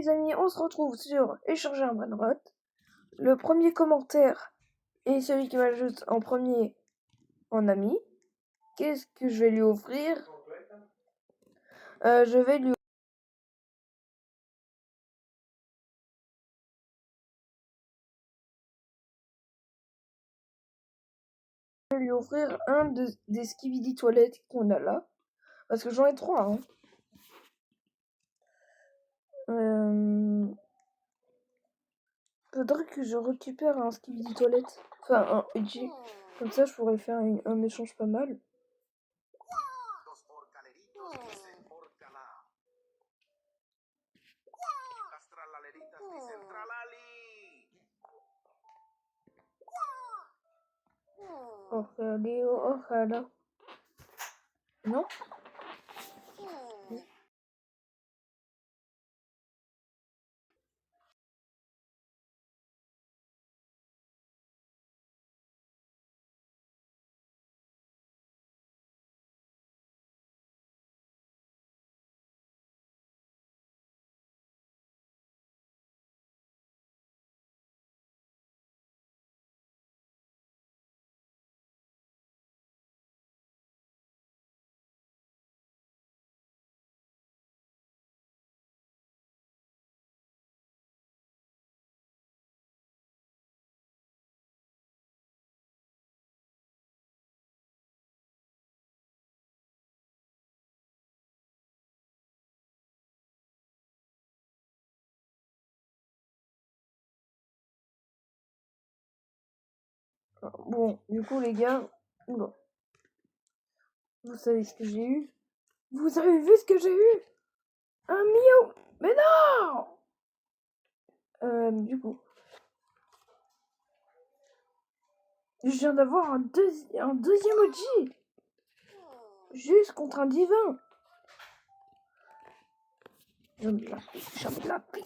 les amis, on se retrouve sur Échanger un Brainrot. Le premier commentaire est celui qui m'ajoute en premier en ami. Qu'est-ce que je vais lui offrir? Je vais lui offrir un des Skibidi toilettes qu'on a là. Parce que j'en ai 3. Hein. Faudrait que je récupère un Skibidi toilette. Enfin, un Uji. Comme ça, je pourrais faire un échange pas mal. Ojalá. Non? Bon, du coup, les gars, bon. Vous savez ce que j'ai eu? Vous avez vu ce que j'ai eu? Un Mew! Mais non! Du coup, je viens d'avoir un deuxième Oji! Juste contre un divin! J'aime la paix.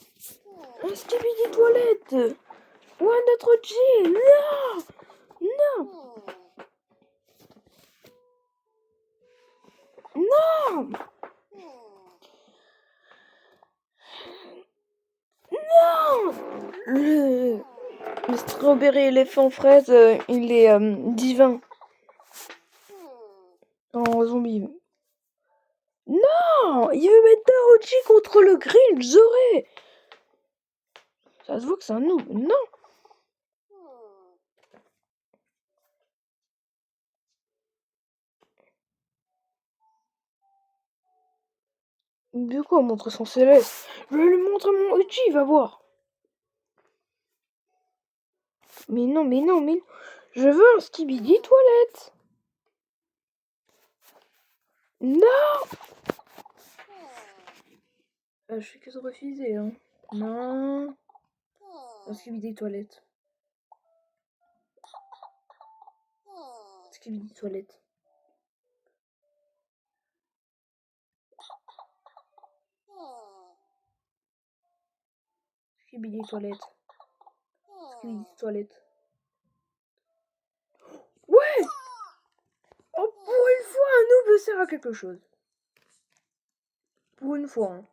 Un Skibidi toilette! Ou un autre Oji! Non! Non! Non! Non! Le strawberry éléphant fraise, il est divin. En zombie. Non! Il veut mettre un Oji contre le Green Zoré! Ça se voit que c'est un noob. Non! Du coup, on montre son céleste. Je vais lui montrer mon Uchi, il va voir. Mais non. Je veux un Skibidi toilette. Non! Je fais que de refuser, hein. Non. Un Skibidi toilette. Skibidi toilette. Skibidi toilette. Skibidi toilette. Ouais! Oh, pour une fois, un noob sert à quelque chose. Pour une fois, hein.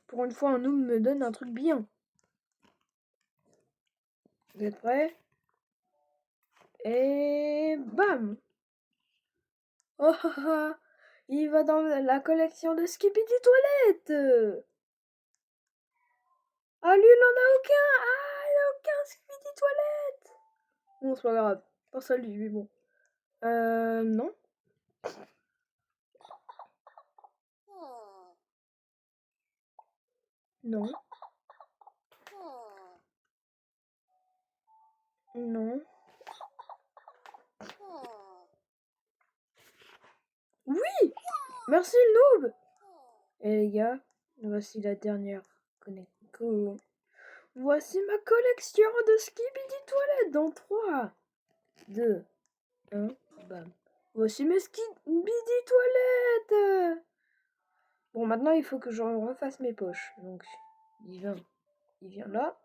Pour une fois, un noob me donne un truc bien. Vous êtes prêts? Et bam! Oh, il va dans la collection de Skibidi Toilette. Ah, lui, il en a aucun. Ah, il a aucun Skibidi Toilette. Bon, c'est pas grave. Pense à lui, mais bon. Non. Non. Non. Oui! Merci le noob! Et les gars, voici la dernière connexion. Voici ma collection de Skibidi Toilette dans 3, 2, 1, bam. Voici mes Skibidi Toilettes! Bon, maintenant, il faut que je refasse mes poches. Donc, divin, il vient là.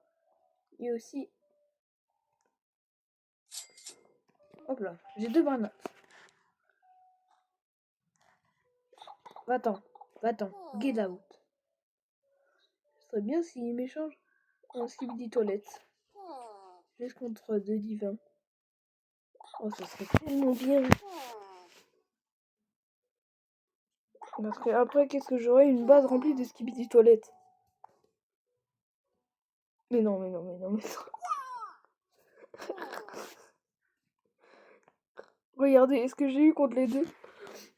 Et aussi... Hop là, j'ai 2 bananes. Va-t'en, get out. serait bien s'il m'échange un skibidi toilette. Juste contre 2 divins. Oh, ça serait tellement bien. Parce que après, qu'est-ce que j'aurais? Une base remplie de skibidi toilettes. Mais non. Regardez ce que j'ai eu contre les deux.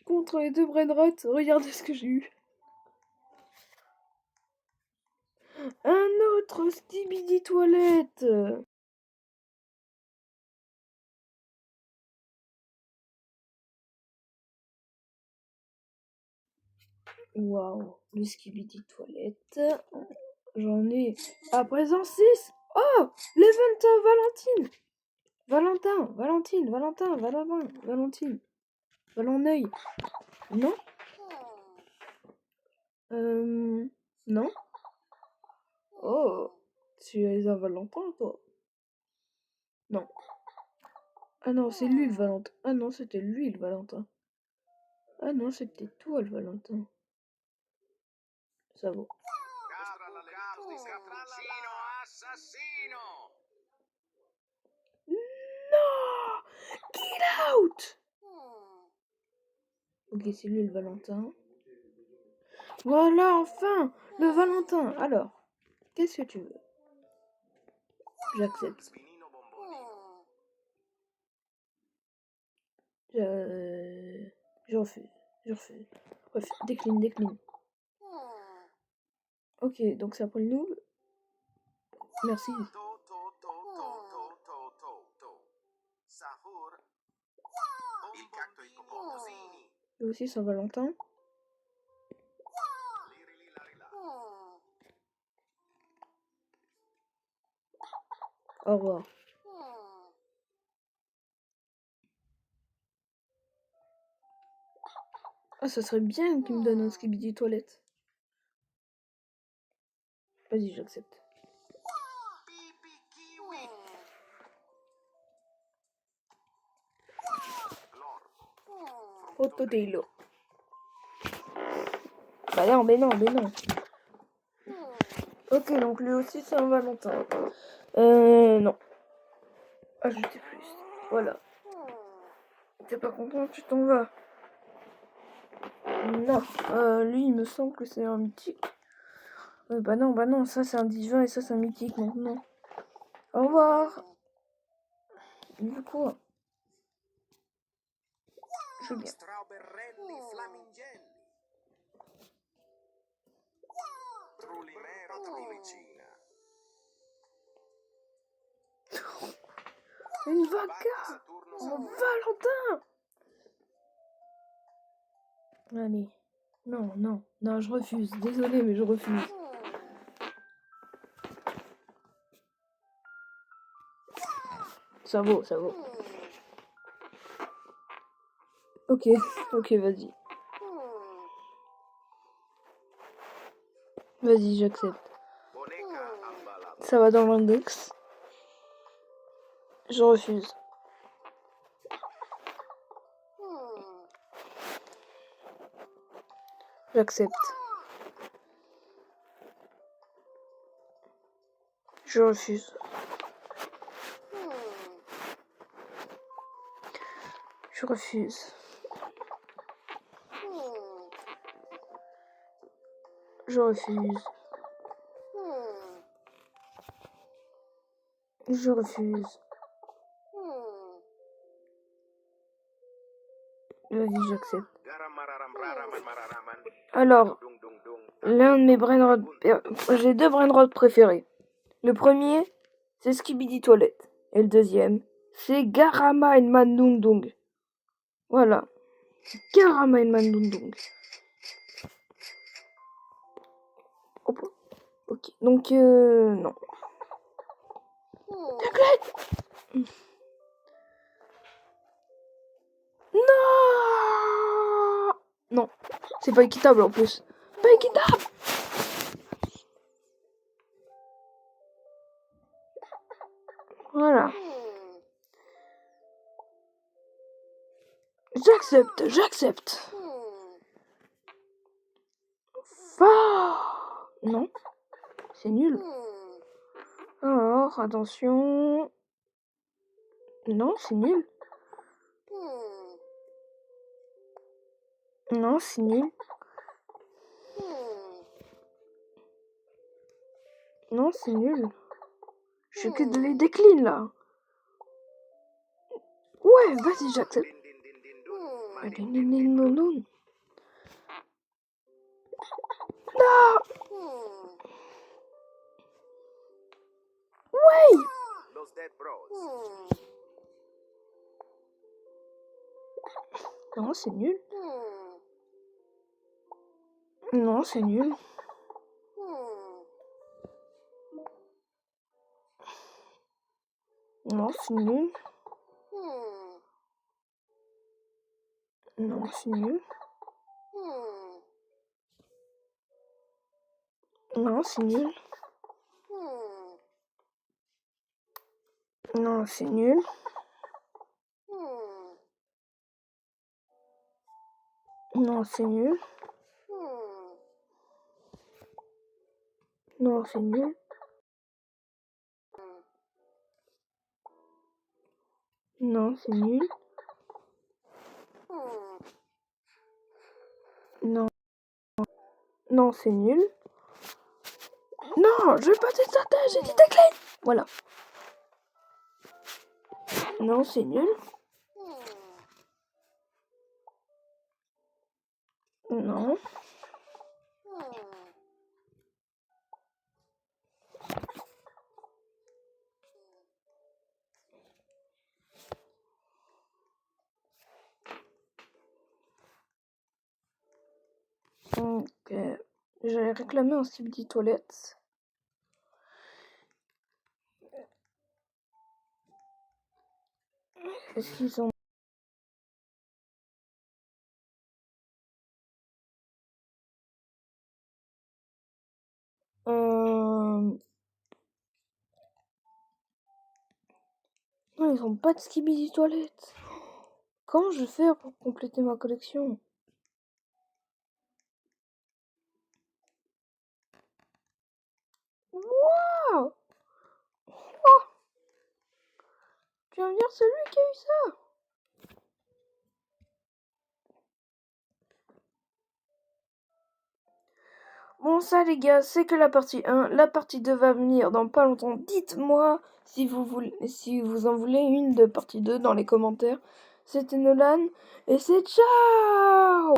Contre les deux brainrots, regardez ce que j'ai eu. Un autre skibidi toilette. Waouh, le skibidi toilette. J'en ai à présent 6. Oh, l'event Valentine. Valentine. Valenteuil. Non. Non. Oh, tu es un Valentin, toi. Non. Ah non, c'est lui le Valentin. Ah non, c'était lui le Valentin. Ah non, c'était toi le Valentin. Ça vaut. Non! Get out! Ok, c'est lui le Valentin. Voilà, enfin! Le Valentin. Alors, qu'est-ce que tu veux? J'accepte. Je refuse. Refuse. Décline. Ok, donc ça prend le noob. Merci. Et aussi Saint-Valentin. Au revoir. Ah, ça serait bien qu'il me donne un skibidi toilette. Vas-y, j'accepte. Otodelo. Bah non, mais non. Ok, donc lui aussi c'est un Valentin. Non. Ajouter plus. Voilà. T'es pas content, tu t'en vas. Non. Lui, il me semble que c'est un mythique. Bah non, ça c'est un divin et ça c'est un mythique, donc non. Au revoir. Du coup, je veux bien. Une vaca. Mon Valentin. Allez. Non, je refuse. Désolé, mais je refuse. Ça vaut. Ok, vas-y. Vas-y, j'accepte. Ça va dans l'index. Je refuse. J'accepte. Je refuse. Je refuse. Je refuse. Je refuse. Vas-y, j'accepte. Alors, l'un de mes brainrots... J'ai 2 brainrots préférés. Le premier, c'est Skibidi Toilette. Et le deuxième, c'est Garama et Mandundung. Voilà. Garama et Mandundung. Ok, donc non. Non, c'est pas équitable en plus. Pas équitable. Voilà. J'accepte. Non. C'est nul. Alors, attention. Non, c'est nul. Non, c'est nul. Non, c'est nul. Je que de les décline là. Ouais, vas-y, j'accepte. Non. Ouais. Non, c'est nul. Non, c'est nul. Non, c'est nul. Non, c'est nul. Non, c'est nul. Non, c'est nul. Non, c'est nul. Non, c'est nul. Non, c'est nul. Non. Non, c'est nul. Non, je vais pas te starter, j'ai dit ta clé. Voilà. Non, c'est nul. Non. Ok. J'allais réclamer un Skibidi toilette. Est-ce qu'ils ont... Non, ils ont pas de Skibidi toilette. Comment je vais faire pour compléter ma collection? Waouh! Oh! Tu vas me dire, c'est lui qui a eu ça? Bon, ça les gars, c'est que la partie 1. La partie 2 va venir dans pas longtemps. Dites-moi si vous en voulez une de partie 2 dans les commentaires. C'était Nolan et c'est ciao!